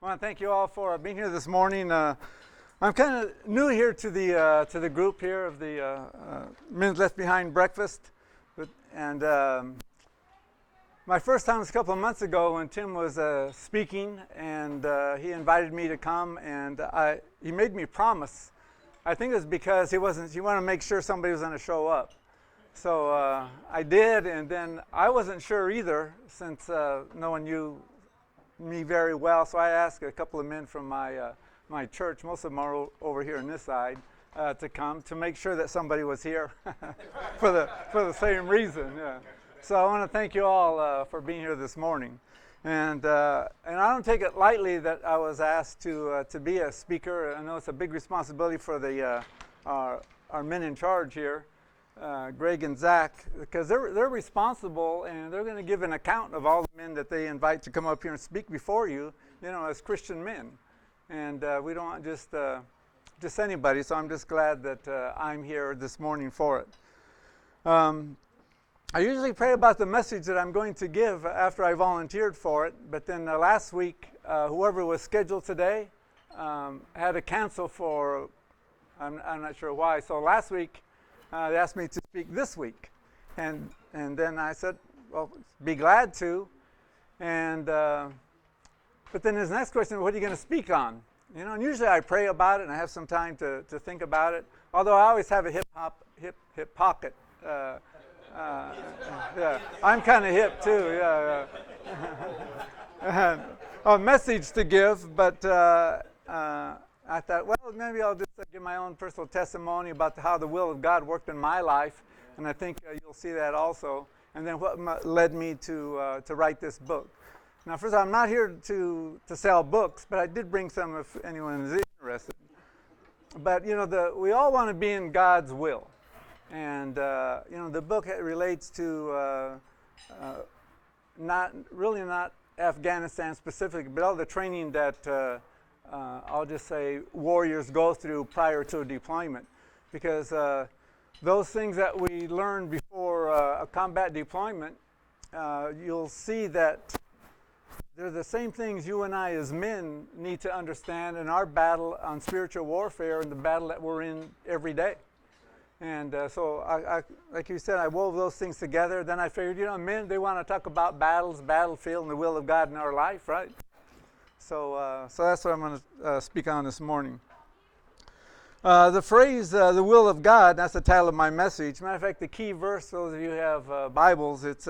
I want to thank you all for being here this morning. I'm kind of new here to the group here of the Men's Left Behind Breakfast, and my first time was a couple of months ago when Tim was speaking, and he invited me to come, and he made me promise. I think it was because he wanted to make sure somebody was going to show up. So I did, and then I wasn't sure either, since no one knew me very well. So I asked a couple of men from my church, most of them are over here on this side, to come to make sure that somebody was here for the same reason. Yeah. So I want to thank you all for being here this morning, and I don't take it lightly that I was asked to be a speaker. I know it's a big responsibility for our men in charge here. Greg and Zach, because they're responsible, and they're going to give an account of all the men that they invite to come up here and speak before you, as Christian men. And we don't want just anybody, so I'm just glad that I'm here this morning for it. I usually pray about the message that I'm going to give after I volunteered for it, but then last week, whoever was scheduled today had to cancel for, I'm not sure why, so last week, they asked me to speak this week, and then I said, well, be glad to, and but then his next question, what are you going to speak on? And usually I pray about it and I have some time to think about it, although I always have a hip pocket. Yeah, I'm kind of hip too, yeah. A message to give, but I thought, well, maybe I'll just give my own personal testimony about how the will of God worked in my life, and I think you'll see that also, and then what led me to write this book. Now, first of all, I'm not here to sell books, but I did bring some if anyone is interested. But, we all want to be in God's will, and, the book relates to not Afghanistan specifically, but all the training that I'll just say warriors go through prior to a deployment, because those things that we learn before a combat deployment, you'll see that they're the same things you and I as men need to understand in our battle on spiritual warfare and the battle that we're in every day. And so, I like you said, I wove those things together. Then I figured, men, they want to talk about battles, battlefield, and the will of God in our life, right? So that's what I'm going to speak on this morning. The phrase, the will of God, that's the title of my message. Matter of fact, the key verse, those of you who have Bibles, it's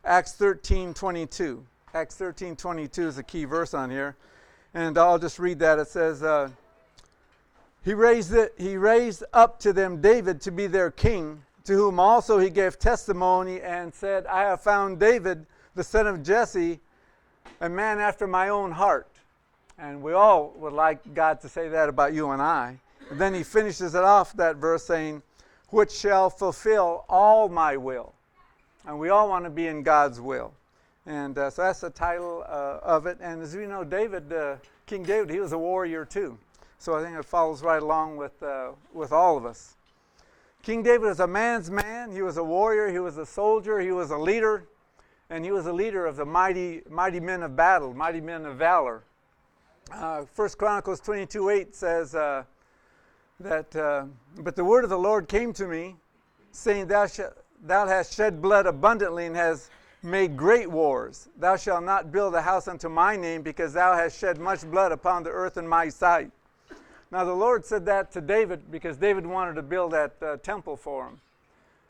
Acts 13:22. Acts 13:22 is the key verse on here. And I'll just read that. It says, He raised up to them David to be their king, to whom also he gave testimony and said, I have found David, the son of Jesse, a man after my own heart. And we all would like God to say that about you and I. And then he finishes it off, that verse, saying, which shall fulfill all my will. And we all want to be in God's will. And so that's the title of it. And as we know, King David, he was a warrior too. So I think it follows right along with all of us. King David was a man's man. He was a warrior. He was a soldier. He was a leader. And he was a leader of the mighty men of battle, mighty men of valor. 1 Chronicles 22:8 says but the word of the Lord came to me, saying, Thou hast shed blood abundantly and hast made great wars. Thou shalt not build a house unto my name, because thou hast shed much blood upon the earth in my sight. Now the Lord said that to David because David wanted to build that temple for him.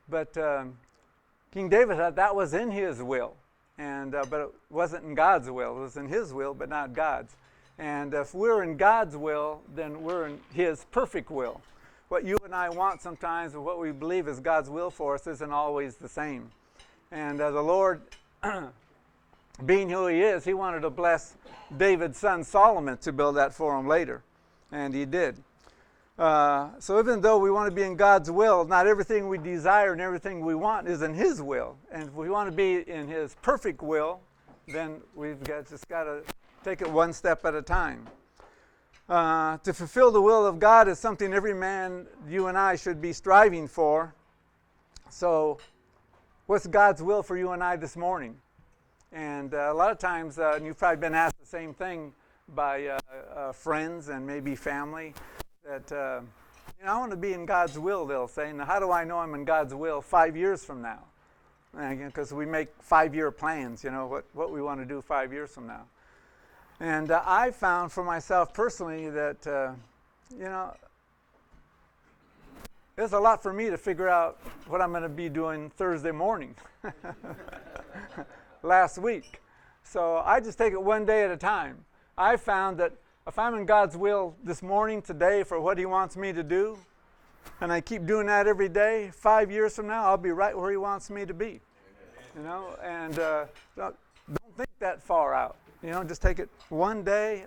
But King David thought that was in his will, but it wasn't in God's will. It was in his will, but not God's. And if we're in God's will, then we're in his perfect will. What you and I want sometimes, and what we believe is God's will for us, isn't always the same. And the Lord, being who he is, he wanted to bless David's son Solomon to build that for him later. And he did. So even though we want to be in God's will, not everything we desire and everything we want is in his will. And if we want to be in his perfect will, then we've just got to take it one step at a time. To fulfill the will of God is something every man, you and I, should be striving for. So what's God's will for you and I this morning? And a lot of times, and you've probably been asked the same thing, by friends and maybe family that, I want to be in God's will, they'll say. Now, how do I know I'm in God's will 5 years from now? Because we make 5-year plans, what we want to do 5 years from now. And I found for myself personally that, there's a lot for me to figure out what I'm going to be doing Thursday morning last week. So I just take it one day at a time. I found that if I'm in God's will this morning, today, for what He wants me to do, and I keep doing that every day, 5 years from now, I'll be right where He wants me to be. And don't think that far out. Just take it one day.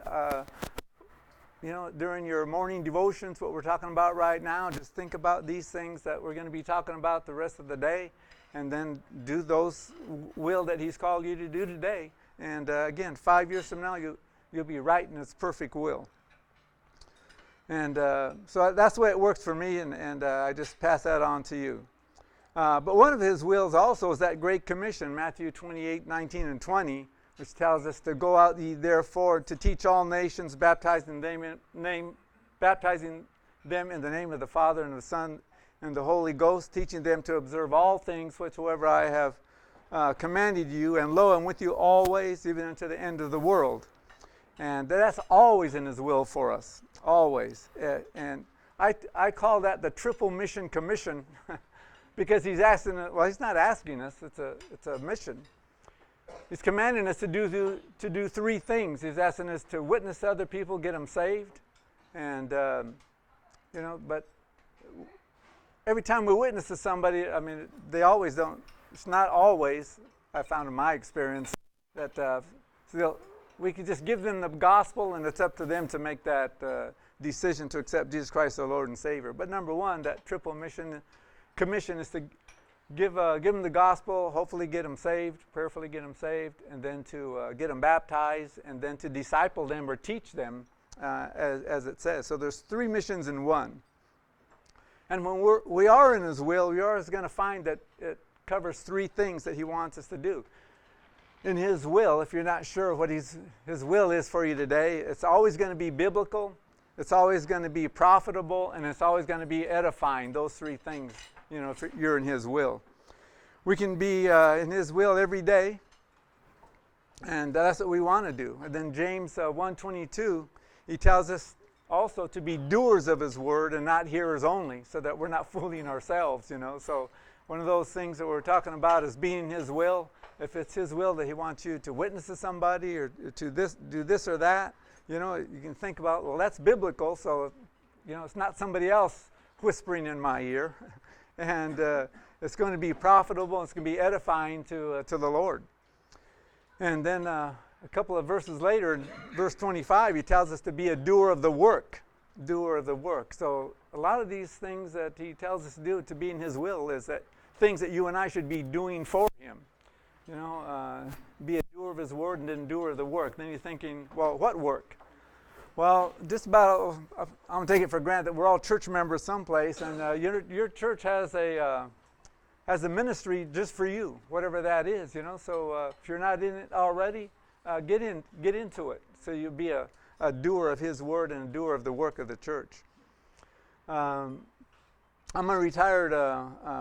During your morning devotions, what we're talking about right now, just think about these things that we're going to be talking about the rest of the day, and then do those will that He's called you to do today. And again, 5 years from now, you'll be right in His perfect will. And so that's the way it works for me, and I just pass that on to you. But one of His wills also is that Great Commission, Matthew 28:19 and 20, which tells us to go out ye therefore to teach all nations, baptizing them in the name of the Father and of the Son and the Holy Ghost, teaching them to observe all things whatsoever I have commanded you, and lo, I'm with you always, even unto the end of the world. And that's always in His will for us, always. And I call that the triple mission commission because He's asking, well, He's not asking us, it's a mission. He's commanding us to do three things. He's asking us to witness to other people, get them saved. And, but every time we witness to somebody, they always don't. It's not always, I found in my experience, that we can just give them the gospel, and it's up to them to make that decision to accept Jesus Christ, their Lord and Savior. But number one, that triple commission is to give them the gospel, hopefully get them saved, prayerfully get them saved, and then to get them baptized, and then to disciple them or teach them, as it says. So there's three missions in one. And when we are in His will, we are always going to find that it covers three things that He wants us to do. In His will, if you're not sure what His will is for you today, it's always going to be biblical, it's always going to be profitable, and it's always going to be edifying. Those three things, if you're in His will. We can be in His will every day, and that's what we want to do. And then James 1:22, he tells us also to be doers of His word and not hearers only, so that we're not fooling ourselves, So one of those things that we're talking about is being in His will. If it's His will that He wants you to witness to somebody or to do this or that, you can think about, well, that's biblical, so, it's not somebody else whispering in my ear. And it's going to be profitable, it's going to be edifying to the Lord. And then a couple of verses later, in verse 25, he tells us to be a doer of the work. Doer of the work. So a lot of these things that he tells us to do to be in His will is that things that you and I should be doing for Him. Be a doer of His word and then doer of the work. Then you're thinking, well, what work? Well, just about, I'm going to take it for granted that we're all church members someplace, and your church has a ministry just for you, whatever that is, So if you're not in it already, get into it. So you'll be a doer of His word and a doer of the work of the church. I'm a retired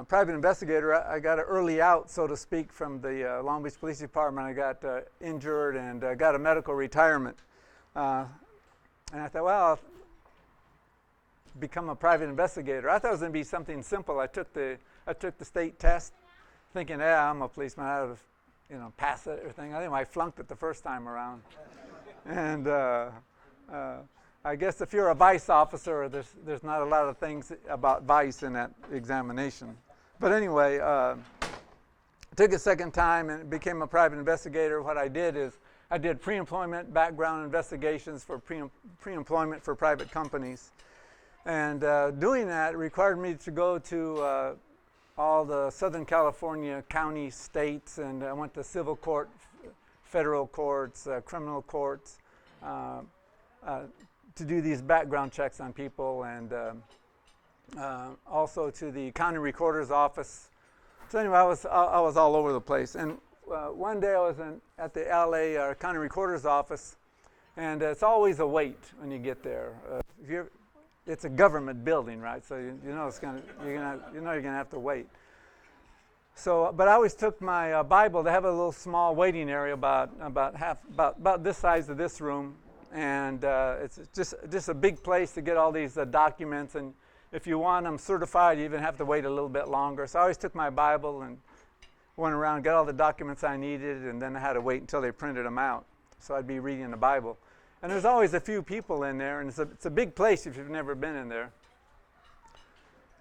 private investigator. I got an early out, so to speak, from the Long Beach Police Department. I got injured and got a medical retirement. And I thought, well, I'll become a private investigator. I thought it was going to be something simple. I took the state test, thinking, I'm a policeman. I would have, passed it, everything. I think I flunked it the first time around. And I guess if you're a vice officer, there's not a lot of things about vice in that examination. But anyway, took a second time and became a private investigator. What I did is I did pre-employment background investigations for pre-employment for private companies. And doing that required me to go to all the Southern California county states, and I went to civil court, federal courts, criminal courts, to do these background checks on people, and also to the county recorder's office. So anyway, I was all over the place. And one day I was at the LA county recorder's office, And it's always a wait when you get there. It's a government building, right? So you know you're gonna have to wait. So, but I always took my Bible. They have a little small waiting area about this size of this room, and it's just a big place to get all these documents. And if you want them certified, you even have to wait a little bit longer. So I always took my Bible and went around, got all the documents I needed, and then I had to wait until they printed them out. So I'd be reading the Bible. And there's always a few people in there, and it's a big place if you've never been in there.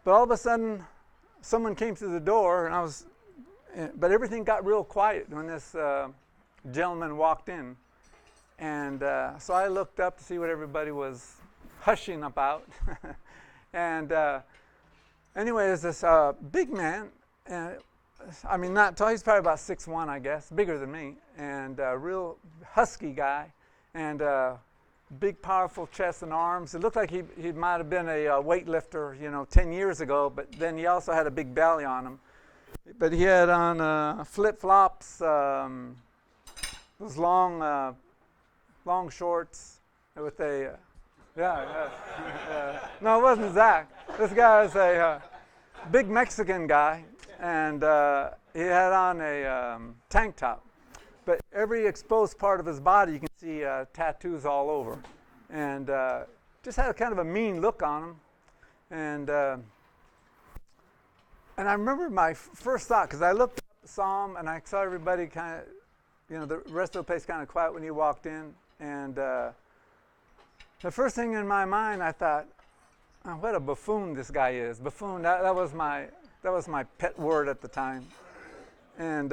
But all of a sudden, someone came through the door, and but everything got real quiet when this gentleman walked in. And so I looked up to see what everybody was hushing about. And anyway, there's this big man, not tall, he's probably about 6'1", I guess, bigger than me, and a real husky guy, and big, powerful chest and arms. It looked like he might have been a weightlifter, 10 years ago, but then he also had a big belly on him. But he had on flip-flops, those long shorts with a, no, it wasn't Zach. This guy is a big Mexican guy, and he had on a tank top. But every exposed part of his body, you can see tattoos all over. And just had a kind of a mean look on him. And I remember my first thought, because I looked up, saw him, and I saw everybody kind of, the rest of the place kind of quiet when he walked in. And the first thing in my mind, I thought, oh, what a buffoon this guy is. Buffoon, that was my pet word at the time. And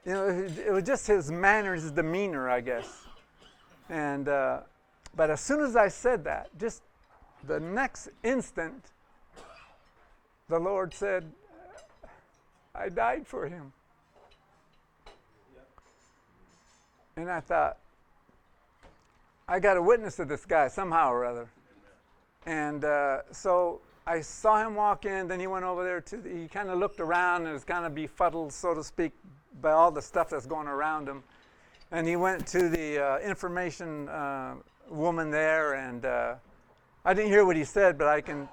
it was just his manners, his demeanor, I guess. And but as soon as I said that, just the next instant, the Lord said, I died for him. And I thought, I got a witness to this guy somehow or other. And so I saw him walk in, then he went over there he kind of looked around and was kind of befuddled, so to speak, by all the stuff that's going around him. And he went to the information woman there, and I didn't hear what he said, but I can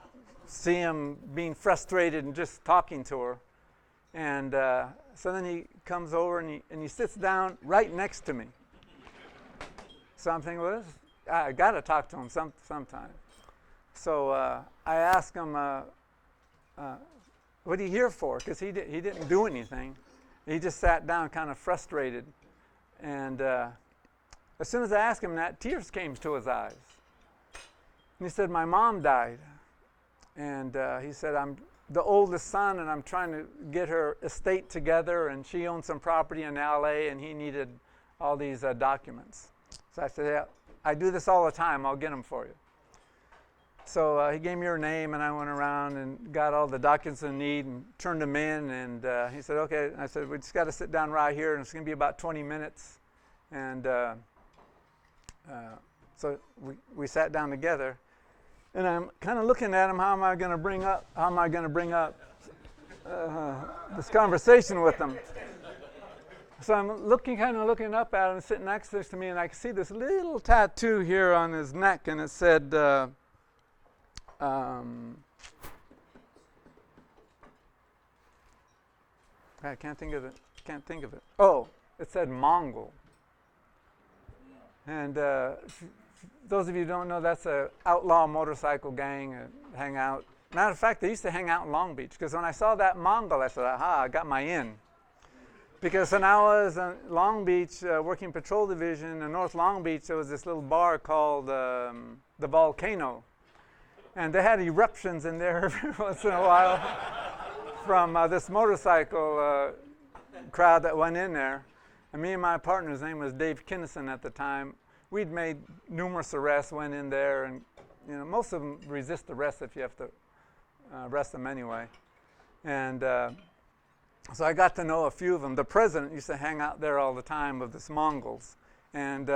see him being frustrated and just talking to her. And so then he comes over and he sits down right next to me. So I'm thinking, well, I got to talk to him sometime. So I asked him, what are you here for? Because he didn't do anything. He just sat down kind of frustrated. And as soon as I asked him that, tears came to his eyes. And he said, my mom died. And he said, I'm the oldest son, and I'm trying to get her estate together, and she owned some property in L.A., and he needed all these documents. So I said, yeah, I do this all the time. I'll get them for you. So he gave me her name, and I went around and got all the documents I need and turned them in. And he said, okay. And I said, we just got to sit down right here, and it's going to be about 20 minutes. And so we sat down together. And I'm kind of looking at him, how am I going to bring up this conversation with him? So I'm looking up at him, sitting next to me, and I can see this little tattoo here on his neck, and it said, I can't think of it. Oh, it said Mongol. And those of you who don't know, that's an outlaw motorcycle gang that hang out. Matter of fact, they used to hang out in Long Beach, because when I saw that Mongol, I said, aha, I got my in. Because when I was in Long Beach working patrol division in North Long Beach, there was this little bar called the Volcano. And they had eruptions in there every once in a while from this motorcycle crowd that went in there. And me and my partner, his name was Dave Kinnison at the time, we'd made numerous arrests, went in there, and most of them resist arrest if you have to arrest them anyway. And so I got to know a few of them. The president used to hang out there all the time with this Mongols. And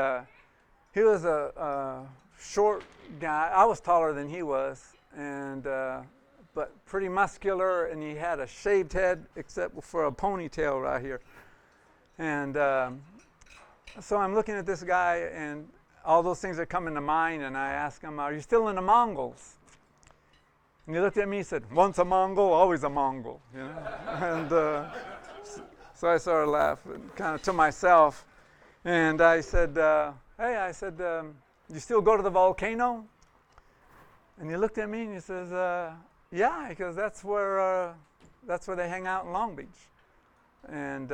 he was a short guy. I was taller than he was, and but pretty muscular, and he had a shaved head except for a ponytail right here. And so I'm looking at this guy, and all those things are coming to mind, and I ask him, "Are you still in the Mongols?" And he looked at me and said, "Once a Mongol, always a Mongol." You know, and so I sort of laughed, kind of to myself, and I said, "Hey," I said, "you still go to the volcano?" And he looked at me and he says, "Yeah," because that's where they hang out in Long Beach. And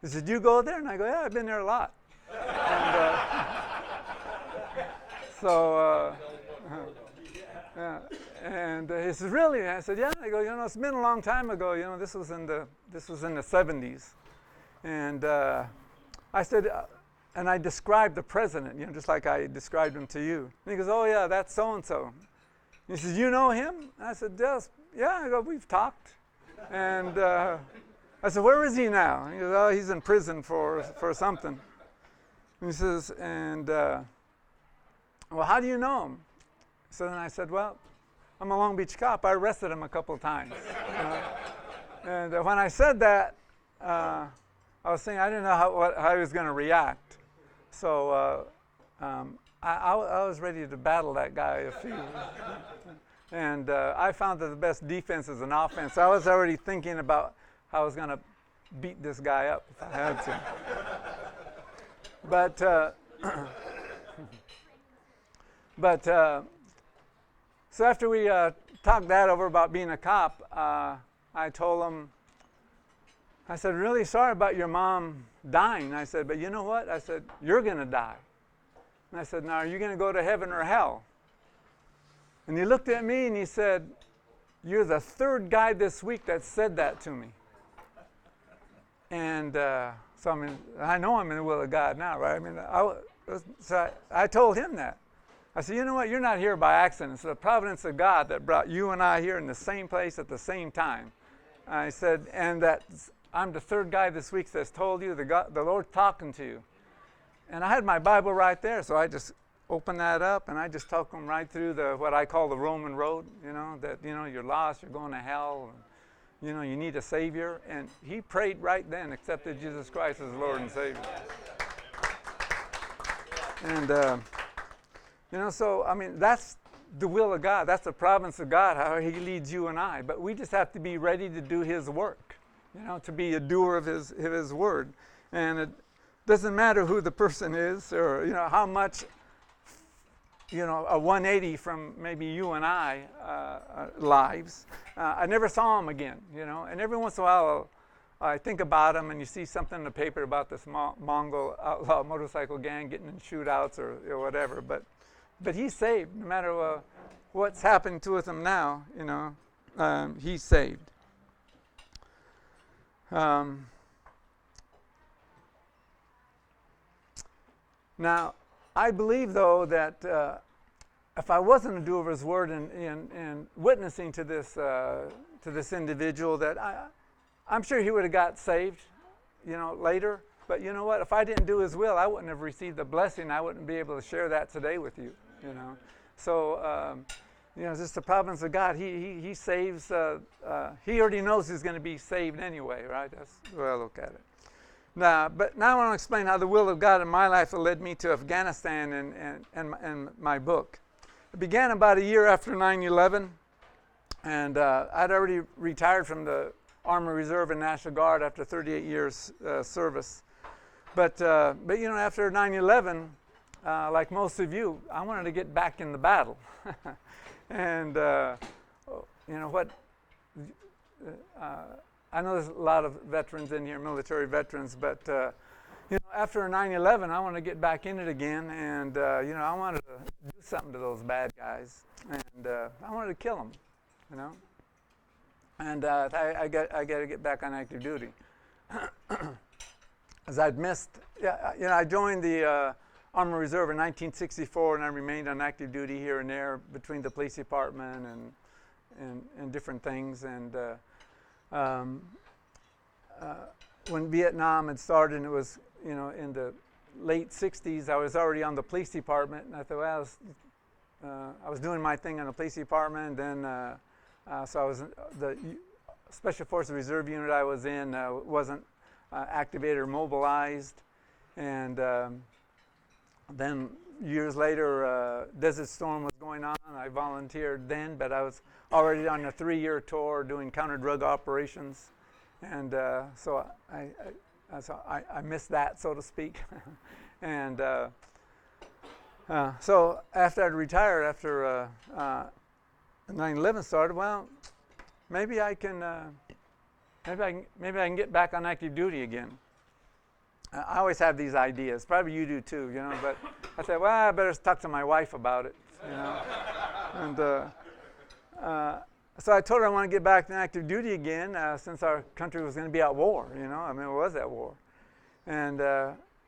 he said, "You go there?" And I go, "Yeah, I've been there a lot." And so. Yeah. And he says, "Really?" And I said, "Yeah." I go, "It's been a long time ago. This was in the 70s." And I said, and I described the president, just like I described him to you. And he goes, "Oh yeah, that's so and so." He says, "You know him?" And I said, "Yes." "Yeah." I go, "We've talked." And I said, "Where is he now?" And he goes, "Oh, he's in prison for something." And he says, and well, how do you know him? So then I said, "Well, I'm a Long Beach cop. I arrested him a couple of times." And when I said that, I was thinking I didn't know how he was going to react. So I was ready to battle that guy if he was. And I found that the best defense is an offense. I was already thinking about how I was going to beat this guy up if I had to. But so after we talked that over about being a cop, I told him, I said, "Really sorry about your mom dying." I said, "But you know what?" I said, "You're going to die." And I said, "Now, are you going to go to heaven or hell?" And he looked at me and he said, "You're the third guy this week that said that to me." And so, I know I'm in the will of God now, right? I told him that. I said, "You know what? You're not here by accident. It's the providence of God that brought you and I here in the same place at the same time." I said, "And that I'm the third guy this week that's told you the Lord's talking to you." And I had my Bible right there, so I just opened that up and I just took him right through what I call the Roman road. That you're lost, you're going to hell, and, you need a Savior. And he prayed right then, accepted Jesus Christ as Lord and Savior. And so, that's the will of God. That's the providence of God, how he leads you and I. But we just have to be ready to do his work, to be a doer of his word. And it doesn't matter who the person is or, how much, a 180 from maybe you and I lives. I never saw him again, And every once in a while, I think about him, and you see something in the paper about this Mongol outlaw motorcycle gang getting in shootouts or whatever. But he's saved, no matter what's happened to him now. He's saved. Now, I believe, though, that if I wasn't a doer of his word and witnessing to this individual, that I'm sure he would have got saved, later. But you know what? If I didn't do his will, I wouldn't have received the blessing. I wouldn't be able to share that today with you. So it's just the providence of God. He saves. He already knows he's going to be saved anyway, right? That's the way I look at it. But now I want to explain how the will of God in my life led me to Afghanistan and my book. It began about a year after 9/11, and I'd already retired from the Army Reserve and National Guard after 38 years service. But after 9/11, like most of you, I wanted to get back in the battle. And what? I know there's a lot of veterans in here, military veterans, but after 9/11, I want to get back in it again, and I wanted to do something to those bad guys, and I wanted to kill them, And I got to get back on active duty, as I'd missed. I joined the Army Reserve in 1964, and I remained on active duty here and there between the police department and different things. And when Vietnam had started, and it was in the late 60s, I was already on the police department, and I thought, well, I was doing my thing on the police department, and then so I was the Special Forces Reserve unit I was in wasn't activated or mobilized, And then years later, Desert Storm was going on. I volunteered then, but I was already on a 3-year tour doing counter-drug operations. And so I missed that, so to speak. And so after I'd retired, after 9/11 started, well, maybe I can get back on active duty again. I always have these ideas. Probably you do too, you know. But I said, well, I better talk to my wife about it, you know. And so I told her I want to get back to active duty again, since our country was going to be at war, you know. I mean, it was at war. And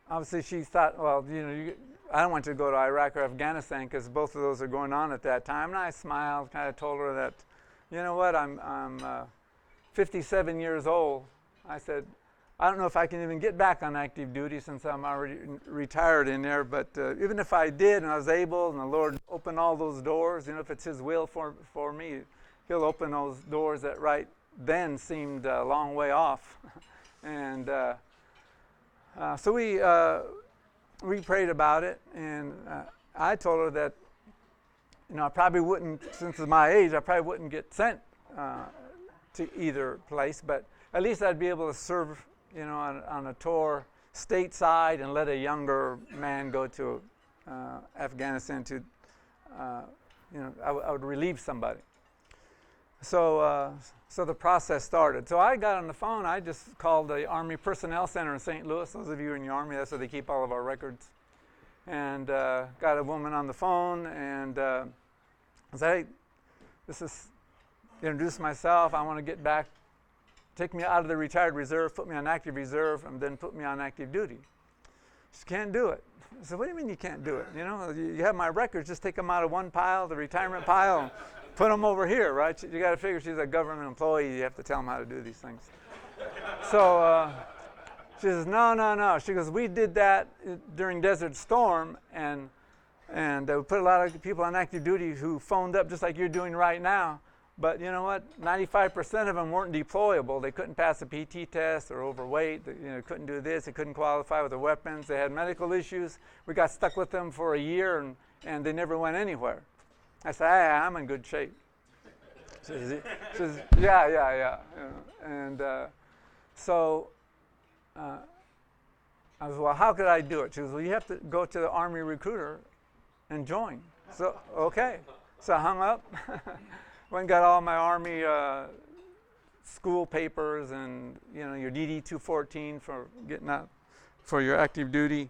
obviously she thought, well, you know, I don't want you to go to Iraq or Afghanistan because both of those are going on at that time. And I smiled, kind of told her that, you know what, I'm 57 years old. I said, I don't know if I can even get back on active duty since I'm already retired in there, but even if I did and I was able and the Lord opened all those doors, you know, if it's His will for me, He'll open those doors that right then seemed a long way off. And so we prayed about it, and I told her that, you know, I probably wouldn't, since it's my age, I probably wouldn't get sent to either place, but at least I'd be able to serve, you know, on a tour stateside and let a younger man go to Afghanistan to, you know, I would relieve somebody. So the process started. So I got on the phone. I just called the Army Personnel Center in St. Louis. Those of you in the Army, that's where they keep all of our records. And got a woman on the phone and I said, hey, introduce myself. I want to get back. Take me out of the retired reserve, put me on active reserve, and then put me on active duty. She can't do it. I said, what do you mean you can't do it? You know, you have my records. Just take them out of one pile, the retirement pile, and put them over here, right? You got to figure she's a government employee. You have to tell them how to do these things. So she says, no. She goes, we did that during Desert Storm, and we put a lot of people on active duty who phoned up just like you're doing right now. But you know what? 95% of them weren't deployable. They couldn't pass the PT test. They're overweight. They, you know, couldn't do this. They couldn't qualify with the weapons. They had medical issues. We got stuck with them for a year, and they never went anywhere. I said, hey, I'm in good shape. She says, yeah. You know, and so I was, well, how could I do it? She goes, well, you have to go to the Army recruiter and join. So, okay. So I hung up. Went and got all my Army school papers and, you know, your DD 214 for getting out for your active duty.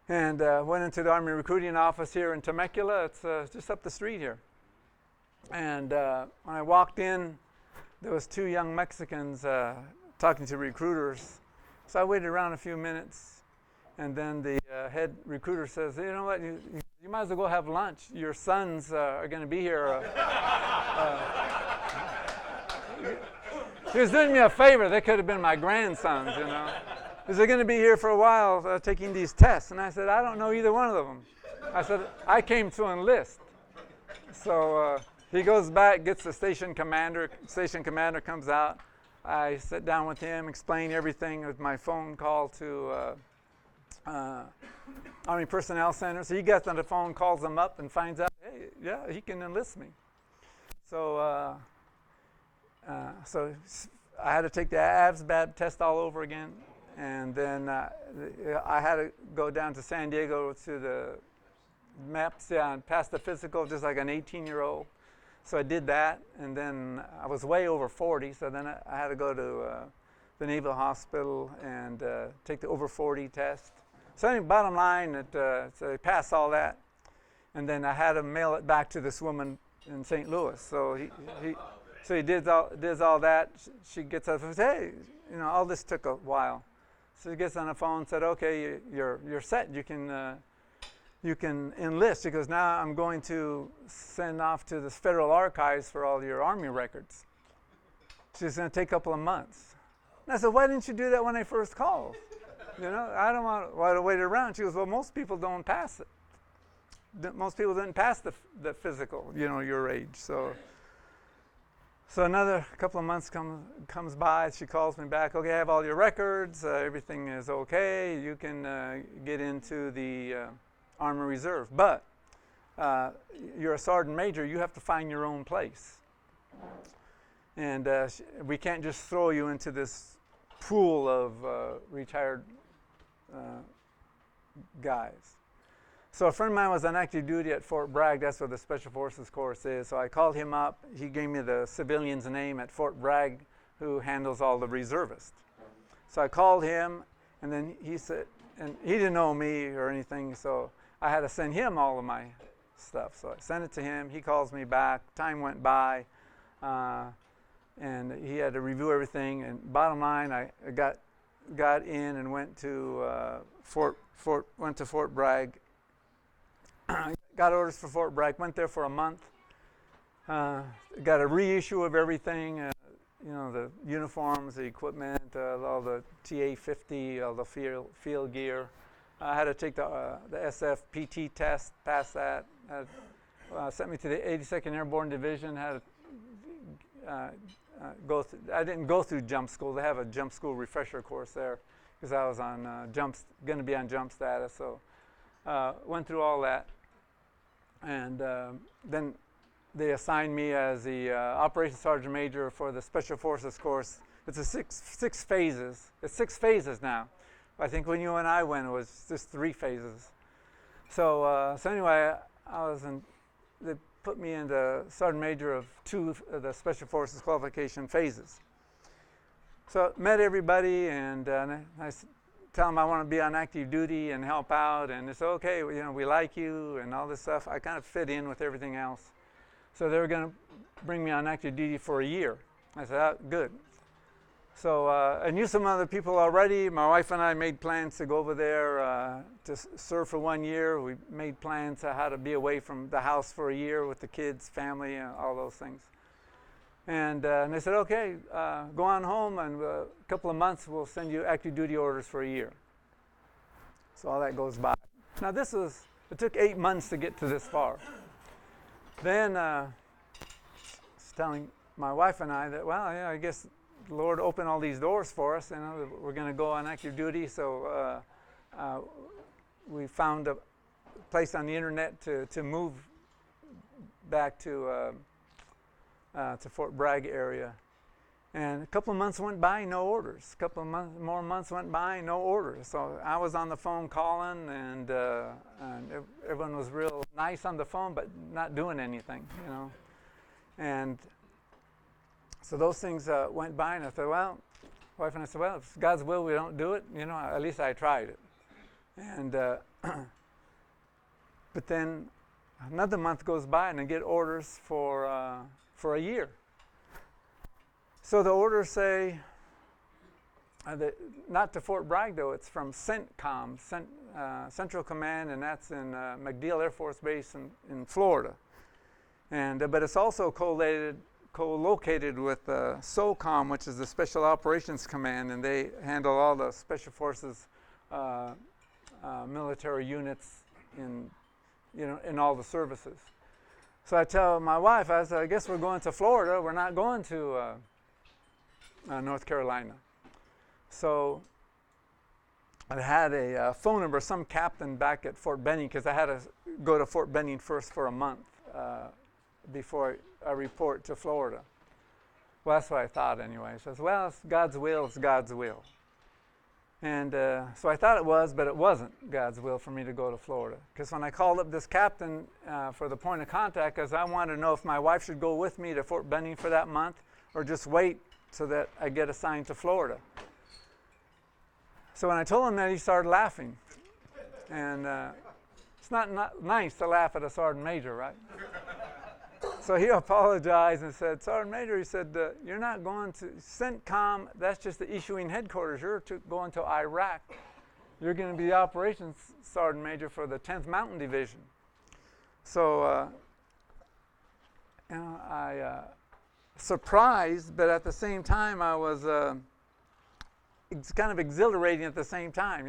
And went into the Army recruiting office here in Temecula. It's just up the street here. And when I walked in, there was 2 young Mexicans talking to recruiters. So I waited around a few minutes, and then the head recruiter says, you know what, you might as well go have lunch. Your sons are going to be here. He was doing me a favor. They could have been my grandsons, you know. Because they're going to be here for a while taking these tests. And I said, I don't know either one of them. I said, I came to enlist. So he goes back, gets the station commander. Station commander comes out. I sit down with him, explain everything with my phone call to Army Personnel Center. So he gets on the phone, calls them up, and finds out, hey, yeah, he can enlist me. So so I had to take the ASVAB test all over again. And then I had to go down to San Diego to the MEPS, and pass the physical just like an 18-year-old. So I did that, and then I was way over 40, so then I had to go to the Naval Hospital and take the over 40 test. So anyway, bottom line, so I passed all that, and then I had to mail it back to this woman in St. Louis. So he did all that. She gets up and says, hey, you know, all this took a while. So he gets on the phone and said, okay, you're set. You can enlist. She goes, now I'm going to send off to the Federal Archives for all your Army records. She's going to take a couple of months. And I said, why didn't you do that when I first called? You know, I don't want to wait around. She goes, well, most people don't pass it. Most people didn't pass the physical, you know, your age. So So another couple of months comes by. She calls me back. Okay, I have all your records. Everything is okay. You can get into the Army Reserve. But you're a sergeant major. You have to find your own place. And we can't just throw you into this pool of retired guys. So a friend of mine was on active duty at Fort Bragg. That's where the Special Forces course is. So I called him up. He gave me the civilian's name at Fort Bragg who handles all the reservists. So I called him, and then he said, and he didn't know me or anything, so I had to send him all of my stuff. So I sent it to him. He calls me back. Time went by, and he had to review everything. And bottom line, I got in and went to Fort Bragg. Got orders for Fort Bragg. Went there for a month. Got a reissue of everything. The uniforms, the equipment, all the TA-50, all the field gear. I had to take the SFPT test, pass that. Sent me to the 82nd Airborne Division. Had to go through. I didn't go through jump school. They have a jump school refresher course there because I was on going to be on jump status. So went through all that, and then they assigned me as the Operations Sergeant Major for the Special Forces course. It's a six phases. It's 6 phases now. I think when you and I went, it was just 3 phases. So anyway, they put me in the Sergeant Major of 2 of the Special Forces qualification phases. So met everybody, and I tell them I want to be on active duty and help out, and they said, okay, we like you and all this stuff. I kind of fit in with everything else. So they were going to bring me on active duty for a year. I said, good. So I knew some other people already. My wife and I made plans to go over there to serve for 1 year. We made plans how to be away from the house for a year with the kids, family, all those things. And they said, okay, go on home, and a couple of months we'll send you active duty orders for a year. So all that goes by. Now it took 8 months to get to this far. Then I was telling my wife and I that, I guess the Lord opened all these doors for us, and we're going to go on active duty. So we found a place on the internet to move back to Fort Bragg area. And a couple of months went by, no orders. A couple of more months went by, no orders. So I was on the phone calling, and everyone was real nice on the phone, but not doing anything, And so those things went by, and I thought, wife and I said, if it's God's will we don't do it, at least I tried it. And but then another month goes by, and I get orders for a year. So the orders say, not to Fort Bragg though, it's from CENTCOM, Central Command, and that's in MacDill Air Force Base in Florida. But it's also co-located with SOCOM, which is the Special Operations Command, and they handle all the Special Forces military units in all the services. So I tell my wife, I said, I guess we're going to Florida. We're not going to North Carolina. So I had a phone number, some captain back at Fort Benning, because I had to go to Fort Benning first for a month before I report to Florida. Well, that's what I thought anyway. So I said, it's God's will, it's God's will. And so I thought it was, but it wasn't God's will for me to go to Florida. Because when I called up this captain for the point of contact, because I wanted to know if my wife should go with me to Fort Benning for that month or just wait so that I get assigned to Florida. So when I told him that, he started laughing. And it's not nice to laugh at a sergeant major, right? So he apologized and said, Sergeant Major, he said, you're not going to CENTCOM, that's just the issuing headquarters. You're going to Iraq. You're going to be the operations sergeant major for the 10th Mountain Division. So, I surprised, but at the same time, I was it's kind of exhilarating at the same time.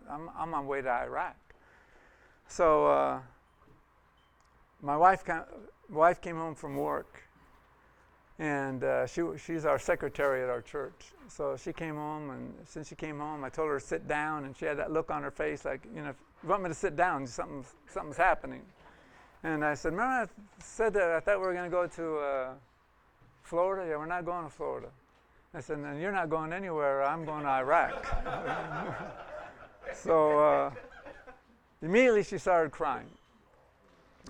I'm on my way to Iraq. So my wife came home from work, And she's our secretary at our church. So she came home, and since she came home, I told her to sit down, and she had that look on her face like, if you want me to sit down, something's happening. And I said, remember I said that I thought we were going to go to Florida? Yeah, we're not going to Florida. I said, and you're not going anywhere. I'm going to Iraq. So immediately she started crying.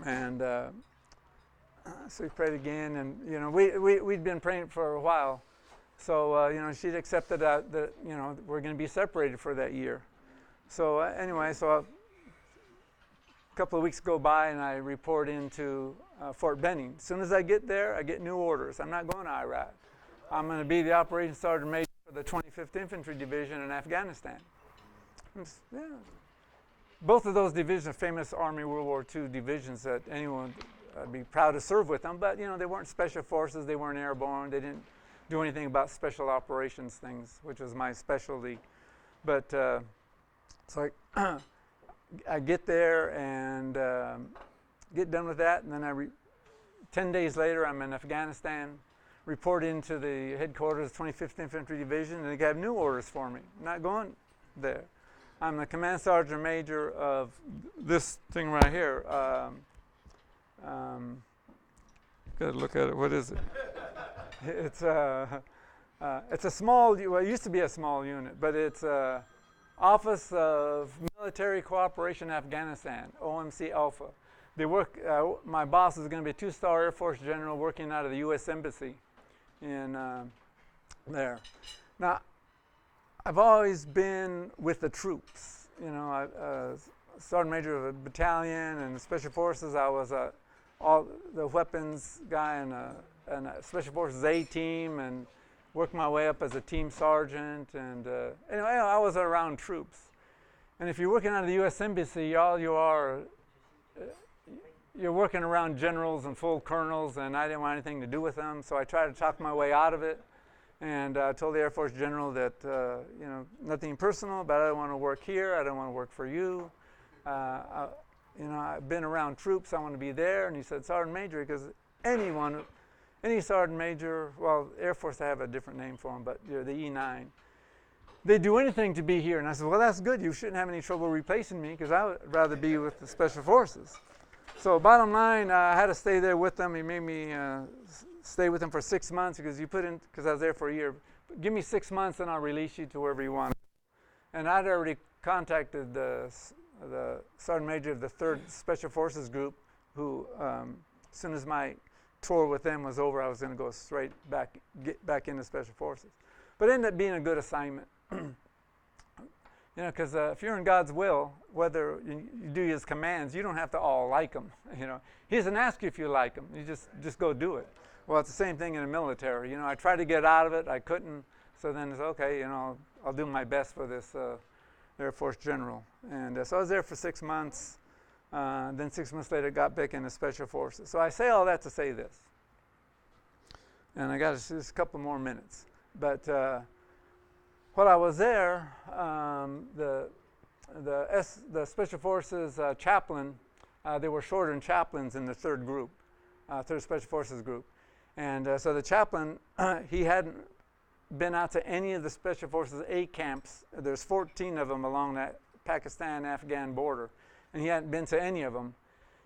And so we prayed again, and we'd been praying for a while. So she'd accepted that we're going to be separated for that year. So anyway, a couple of weeks go by, and I report into Fort Benning. As soon as I get there, I get new orders. I'm not going to Iraq. I'm going to be the operations sergeant major for the 25th Infantry Division in Afghanistan. Yeah. Both of those divisions are famous Army World War II divisions that anyone would be proud to serve with them. But, they weren't special forces. They weren't airborne. They didn't do anything about special operations things, which was my specialty. But so I get there and get done with that. And then 10 days later, I'm in Afghanistan, report into the headquarters of 25th Infantry Division, and they got new orders for me. I'm not going there. I'm the command sergeant major of this thing right here. Got to look at it. What is it? It's a small. Well, it used to be a small unit, but it's Office of Military Cooperation Afghanistan, OMC Alpha. They work. My boss is going to be a 2-star Air Force general working out of the U.S. Embassy in there. Now, I've always been with the troops. Sergeant major of a battalion and special forces. I was all the weapons guy and a special forces A team, and worked my way up as a team sergeant. And anyway, I was around troops. And if you're working out of the U.S. Embassy, all you are, you're working around generals and full colonels, and I didn't want anything to do with them. So I tried to talk my way out of it. And I told the Air Force General that, nothing personal, but I don't want to work here. I don't want to work for you. I've been around troops. I want to be there. And he said, Sergeant Major, because any Sergeant Major, well, Air Force, I have a different name for them, but the E9, they do anything to be here. And I said, well, that's good. You shouldn't have any trouble replacing me, because I would rather be with the Special Forces. So bottom line, I had to stay there with them. He made me stay with him for 6 months because I was there for a year. Give me 6 months and I'll release you to wherever you want. And I'd already contacted the Sergeant Major of the 3rd Special Forces Group, who, as soon as my tour with them was over, I was going to go straight get back into Special Forces. But it ended up being a good assignment. Because if you're in God's will, whether you do His commands, you don't have to all like them. He doesn't ask you if you like them. You just go do it. Well, it's the same thing in the military. I tried to get out of it. I couldn't. So then it's okay. I'll do my best for this Air Force general. And so I was there for 6 months. Then 6 months later, got back into Special Forces. So I say all that to say this. And I got just a couple more minutes. But while I was there, the Special Forces chaplain, they were short in chaplains in the 3rd group, 3rd Special Forces group. And so the chaplain, he hadn't been out to any of the Special Forces A camps. There's 14 of them along that Pakistan-Afghan border. And he hadn't been to any of them.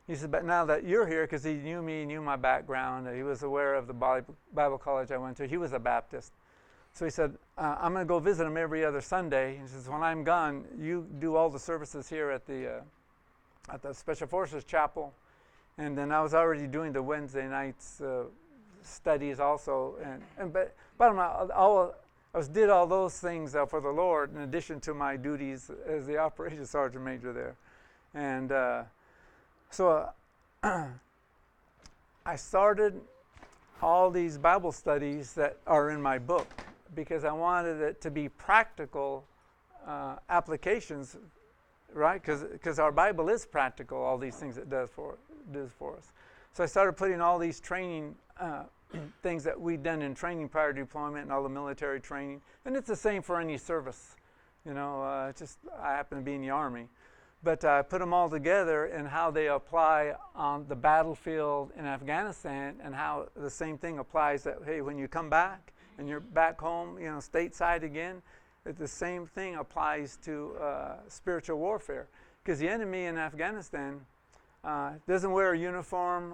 He said, but now that you're here, because he knew me, knew my background, he was aware of the Bible college I went to. He was a Baptist. So he said, I'm going to go visit him every other Sunday. He says, when I'm gone, you do all the services here at the Special Forces Chapel. And then I was already doing the Wednesday nights studies also. But bottom line, I did all those things for the Lord in addition to my duties as the operations sergeant major there. And so I started all these Bible studies that are in my book because I wanted it to be practical applications, right? Because our Bible is practical, all these things it does for us. So I started putting all these training things that we'd done in training prior to deployment and all the military training. And it's the same for any service. I happen to be in the Army. but I put them all together and how they apply on the battlefield in Afghanistan, and how the same thing applies that, hey, when you come back and you're back home, stateside again, the same thing applies to spiritual warfare. Because the enemy in Afghanistan doesn't wear a uniform.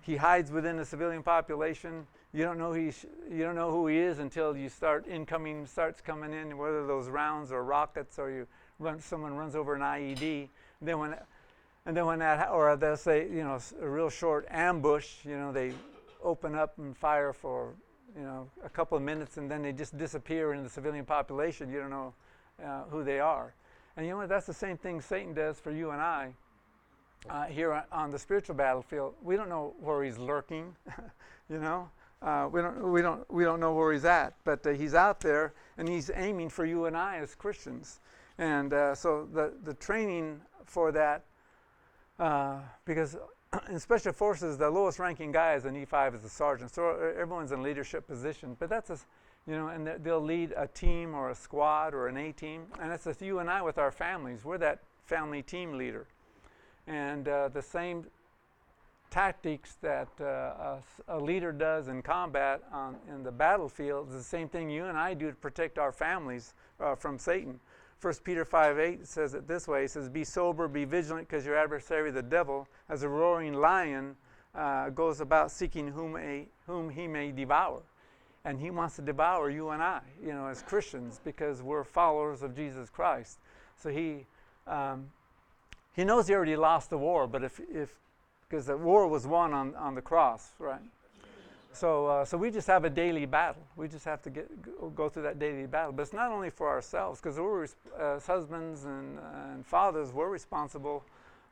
He hides within the civilian population. You don't know who he is until incoming starts coming in, whether those rounds or rockets, or someone runs over an IED. Or they'll say, a real short ambush. They open up and fire for a couple of minutes, and then they just disappear in the civilian population. You don't know who they are. And you know what? That's the same thing Satan does for you and I here on the spiritual battlefield. We don't know where he's lurking. We don't know where he's at, but he's out there, and he's aiming for you and I as Christians. And so the training for that, because in special forces, the lowest ranking guy is an E5 is a sergeant. So everyone's in leadership position, but that's and they'll lead a team or a squad or an A team, and it's just you and I with our families. We're that family team leader, and the same tactics that a leader does in combat in the battlefield is the same thing you and I do to protect our families from Satan. 1 Peter 5:8 says it this way. It says, "Be sober, be vigilant, because your adversary, the devil, as a roaring lion, goes about seeking whom he may devour." And he wants to devour you and I, as Christians, because we're followers of Jesus Christ. So he knows he already lost the war, but because the war was won on the cross, right? So we just have a daily battle. We just have to go through that daily battle. But it's not only for ourselves, because we're as husbands and fathers, we're responsible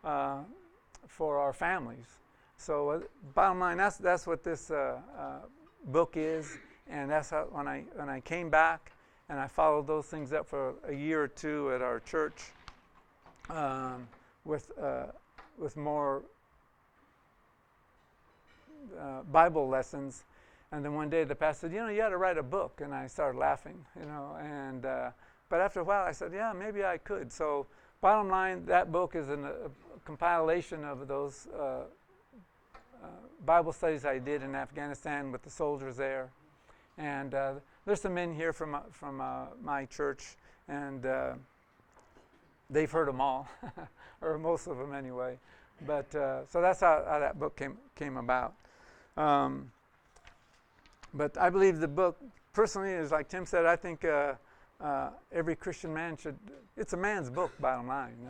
for our families. So bottom line, that's what this book is, and that's how when I came back and I followed those things up for a year or two at our church with more Bible lessons. And then one day the pastor said, you ought to write a book. And I started laughing, but after a while I said, yeah, maybe I could. So bottom line, that book is a compilation of those Bible studies I did in Afghanistan with the soldiers there. And there's some men here from my church, and they've heard them all, or most of them anyway. But so that's how that book came about. But I believe the book, personally, is like Tim said, I think every Christian man should, it's a man's book, bottom line.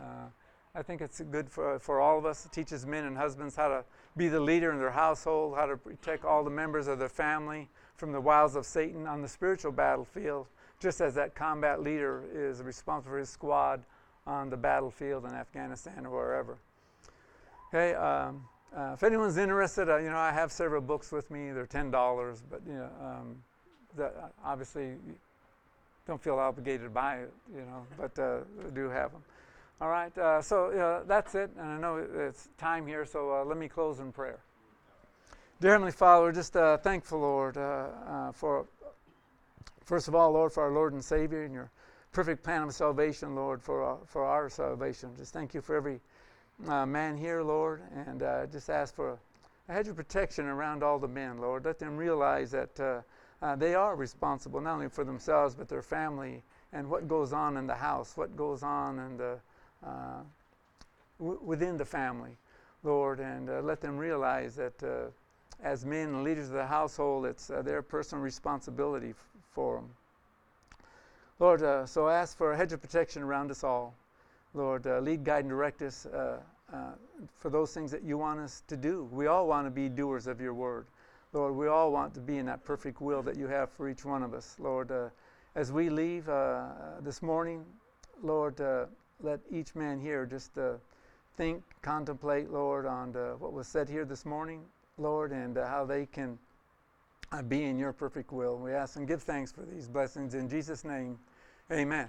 I think it's good for all of us. It teaches men and husbands how to be the leader in their household, how to protect all the members of their family from the wiles of Satan on the spiritual battlefield, just as that combat leader is responsible for his squad on the battlefield in Afghanistan or wherever. Okay, if anyone's interested, I have several books with me. They're $10, but that obviously don't feel obligated to buy it, but I do have them. All right, so that's it, and I know it's time here, so let me close in prayer. Dear Heavenly Father, we're just thankful, Lord, for, first of all, Lord, for our Lord and Savior and your perfect plan of salvation, Lord, for our salvation. Just thank you for every man here, Lord, and just ask for a hedge of protection around all the men, Lord. Let them realize that they are responsible not only for themselves but their family and what goes on in the house, what goes on in the within the family, Lord, and let them realize that as men and leaders of the household, it's their personal responsibility for them. Lord, so I ask for a hedge of protection around us all. Lord, lead, guide, and direct us for those things that you want us to do. We all want to be doers of your word. Lord, we all want to be in that perfect will that you have for each one of us. Lord, as we leave this morning, Lord, let each man here just think, contemplate, Lord, on what was said here this morning, Lord, and how they can be in your perfect will. We ask and give thanks for these blessings in Jesus' name. Amen.